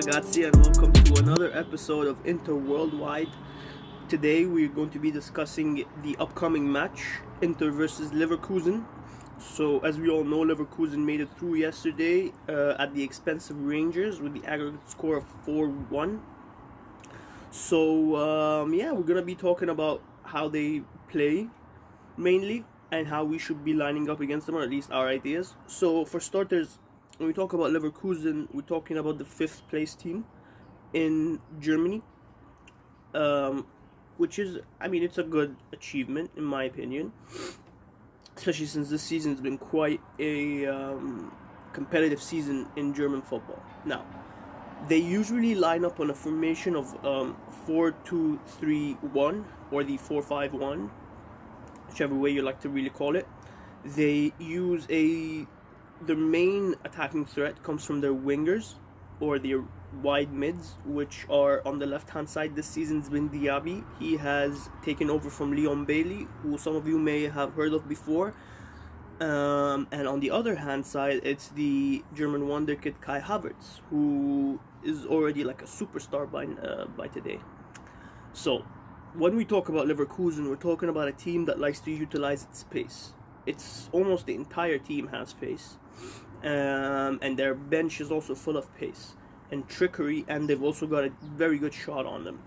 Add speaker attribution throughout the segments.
Speaker 1: ragazzi, and welcome to another episode of Inter Worldwide. Today we're going to be discussing the upcoming match, Inter versus Leverkusen. So as we all know, Leverkusen made it through yesterday at the expense of Rangers with the aggregate score of 4-1. So we're going to be talking about how they play mainly and how we should be lining up against them, or at least our ideas. So for starters, when we talk about Leverkusen, we're talking about the 5th place team in Germany, which is, it's a good achievement in my opinion, especially since this season's been quite a competitive season in German football. Now, they usually line up on a formation of 4-2-3-1 or the 4-5-1, whichever way you like to really call it. They use the main attacking threat comes from their wingers or their wide mids, which are on the left hand side. This season's been Diaby. He has taken over from Leon Bailey, who some of you may have heard of before. And on the other hand side, it's the German wonder kid Kai Havertz, who is already like a superstar by today. So when we talk about Leverkusen, we're talking about a team that likes to utilize its pace. It's almost the entire team has pace, and their bench is also full of pace and trickery, and they've also got a very good shot on them.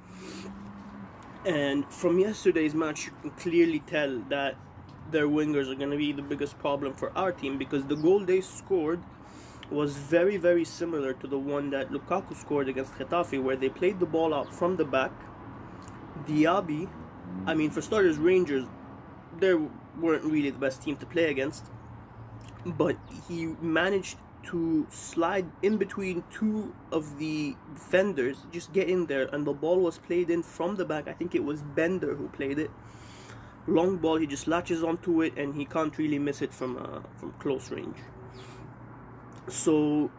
Speaker 1: And from yesterday's match, you can clearly tell that their wingers are going to be the biggest problem for our team, because the goal they scored was very, very similar to the one that Lukaku scored against Getafe, where they played the ball out from the back. Diaby, for starters, Rangers, they weren't really the best team to play against, but he managed to slide in between two of the defenders, just get in there, and the ball was played in from the back. I think it was Bender who played it. Long ball, he just latches onto it, and he can't really miss it from close range. So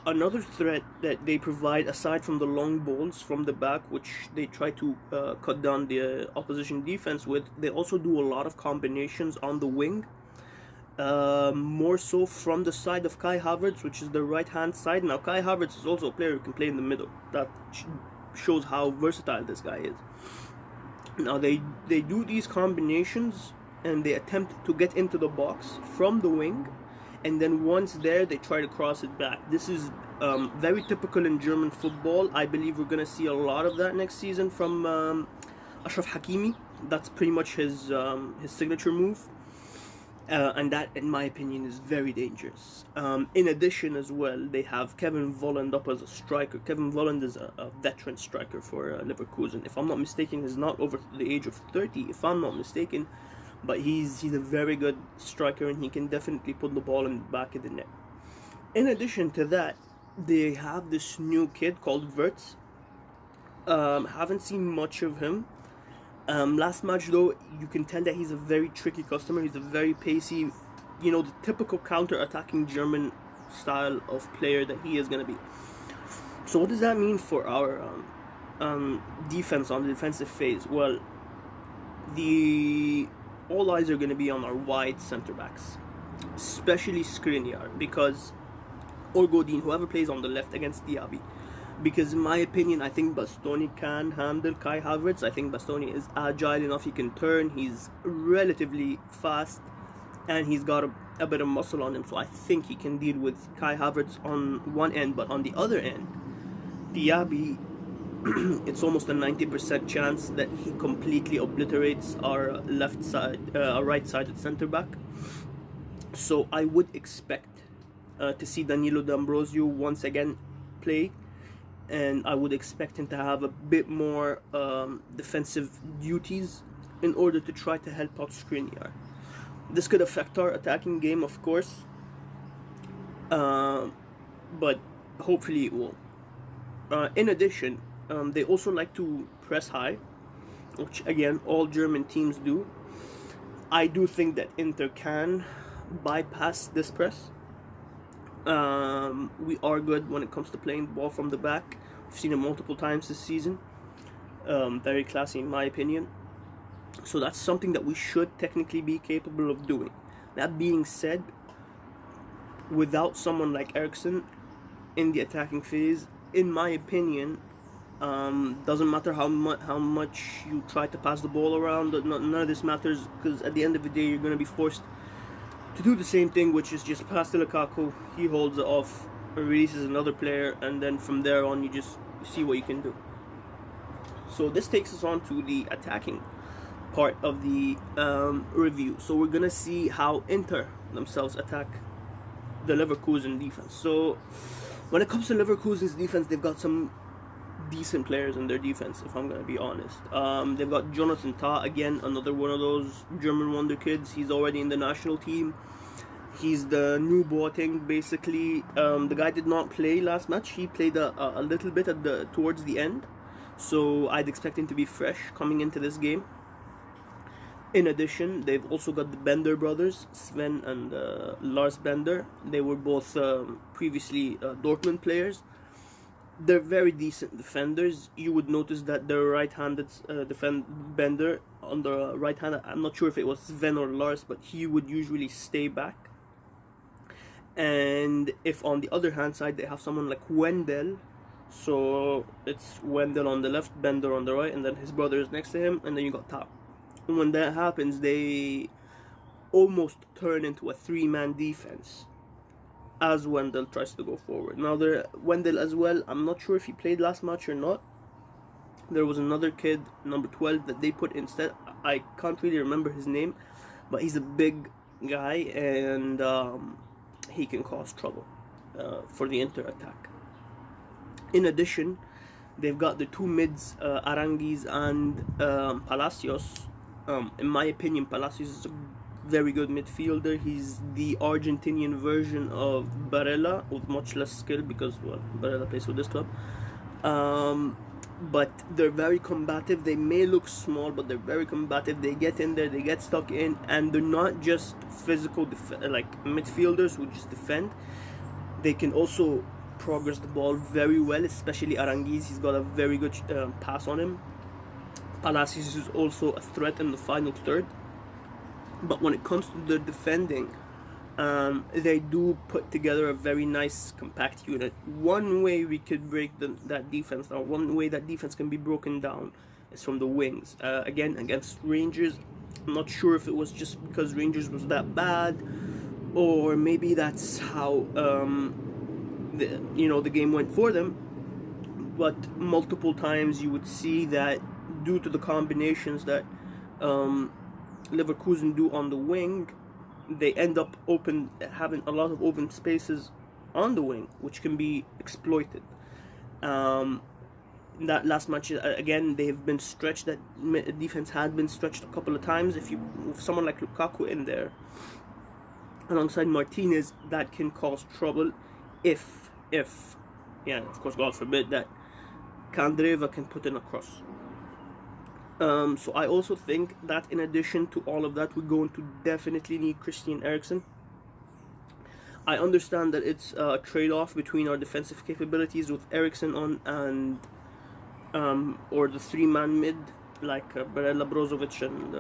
Speaker 1: another threat that they provide, aside from the long balls from the back, which they try to cut down the opposition defense with, they also do a lot of combinations on the wing, more so from the side of Kai Havertz, which is the right hand side. Now Kai Havertz is also a player who can play in the middle. That shows how versatile this guy is. Now they do these combinations, and they attempt to get into the box from the wing, and then once there, they try to cross it back. This is very typical in German football. I believe we're going to see a lot of that next season from Achraf Hakimi. That's pretty much his signature move. And that, in my opinion, is very dangerous. In addition, as well, they have Kevin Volland up as a striker. Kevin Volland is a veteran striker for Leverkusen. If I'm not mistaken, he's not over the age of 30, if I'm not mistaken. But he's a very good striker, and he can definitely put the ball in the back of the net. In addition to that, they have this new kid called Wirtz. Haven't seen much of him. Last match, though, you can tell that he's a very tricky customer. He's a very pacey, the typical counter-attacking German style of player that he is going to be. So what does that mean for our defense on the defensive phase? Well, all eyes are going to be on our wide centre-backs, especially Skriniar, or Godin, whoever plays on the left against Diaby. Because in my opinion, I think Bastoni can handle Kai Havertz. I think Bastoni is agile enough, he can turn, he's relatively fast, and he's got a bit of muscle on him, so I think he can deal with Kai Havertz on one end. But on the other end, Diaby, it's almost a 90% chance that he completely obliterates our right-sided centre-back. So I would expect to see Danilo D'Ambrosio once again play, and I would expect him to have a bit more defensive duties in order to try to help out Skriniar. This could affect our attacking game, of course, but hopefully it won't. In addition, they also like to press high, which again all German teams do. I do think that Inter can bypass this press. We are good when it comes to playing the ball from the back. We've seen it multiple times this season. Very classy in my opinion. So that's something that we should technically be capable of doing. That being said, without someone like Eriksen in the attacking phase, in my opinion, doesn't matter how much you try to pass the ball around. None of this matters, because at the end of the day, you're going to be forced to do the same thing, which is just pass to Lukaku. He holds it off, releases another player, and then from there on, you just see what you can do. So this takes us on to the attacking part of the review. So we're gonna see how Inter themselves attack the Leverkusen defense. So when it comes to Leverkusen's defense, they've got some decent players in their defense, if I'm gonna be honest. They've got Jonathan Tah, again, another one of those German wonder kids. He's already in the national team. He's the new Boateng, basically. The guy did not play last match. He played a little bit towards the end, so I'd expect him to be fresh coming into this game. In addition, they've also got the Bender brothers, Sven and Lars Bender. They were both previously Dortmund players. They're very decent defenders. You would notice that their right-handed Bender on the right hand, I'm not sure if it was Sven or Lars, but he would usually stay back. And if on the other hand side they have someone like Wendell, so it's Wendell on the left, Bender on the right, and then his brother is next to him, and then you got Tah. And when that happens, they almost turn into a three-man defense as Wendell tries to go forward. Now, Wendell as well, I'm not sure if he played last match or not. There was another kid, number 12, that they put instead. I can't really remember his name, but he's a big guy, and he can cause trouble for the Inter attack. In addition, they've got the two mids, Aranguiz and Palacios. In my opinion, Palacios is a very good midfielder. He's the Argentinian version of Barella with much less skill, because, well, Barella plays for this club. But they're very combative. They may look small, but they're very combative. They get in there, they get stuck in, and they're not just physical like midfielders who just defend. They can also progress the ball very well, especially Aranguiz. He's got a very good pass on him. Palacios is also a threat in the final third. But when it comes to the defending, they do put together a very nice compact unit. One way we could break that defense down, one way that defense can be broken down, is from the wings. Again, against Rangers, I'm not sure if it was just because Rangers was that bad, or maybe that's how the game went for them. But multiple times you would see that due to the combinations that Leverkusen do on the wing, they end up having a lot of open spaces on the wing, which can be exploited. That last match, again, they've been stretched. That defense had been stretched a couple of times. If you move someone like Lukaku in there alongside Martinez, that can cause trouble. If of course, God forbid, that Kandreva can put in a cross. So I also think that in addition to all of that, we're going to definitely need Christian Eriksen. I understand that it's a trade-off between our defensive capabilities with Eriksen on and or the three-man mid like Barella, Brozovic and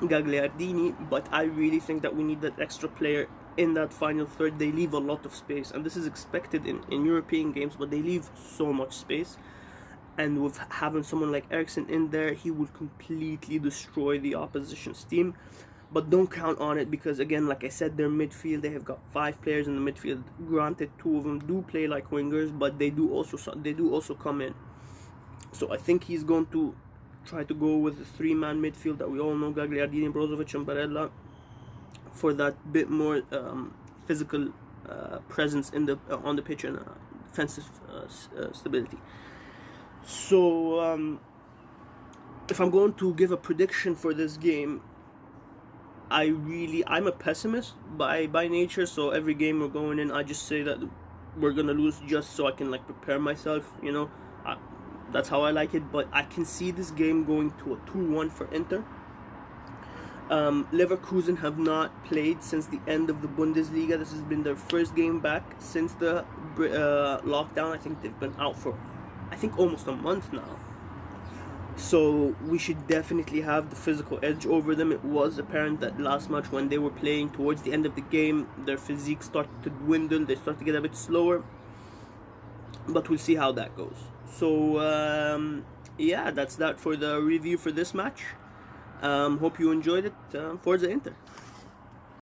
Speaker 1: Gagliardini, but I really think that we need that extra player in that final third. They leave a lot of space, and this is expected in European games, but they leave so much space. And with having someone like Eriksen in there, he would completely destroy the opposition's team. But don't count on it, because again, like I said, their midfield, they have got 5 players in the midfield. Granted, 2 of them do play like wingers, but they do also come in. So I think he's going to try to go with the 3-man midfield that we all know, Gagliardini, Brozovic and Barella, for that bit more physical presence on the pitch and defensive stability. So if I'm going to give a prediction for this game, I'm a pessimist by nature, so every game we're going in, I just say that we're gonna lose just so I can prepare myself, that's how I like it. But I can see this game going to a 2-1 for Inter. Leverkusen have not played since the end of the Bundesliga. This has been their first game back since the lockdown. I think they've been out for almost a month now. So we should definitely have the physical edge over them. It was apparent that last match, when they were playing towards the end of the game, their physique started to dwindle. They started to get a bit slower. but we'll see how that goes. So yeah, that's that for the review for this match. Hope you enjoyed it. Forza Inter.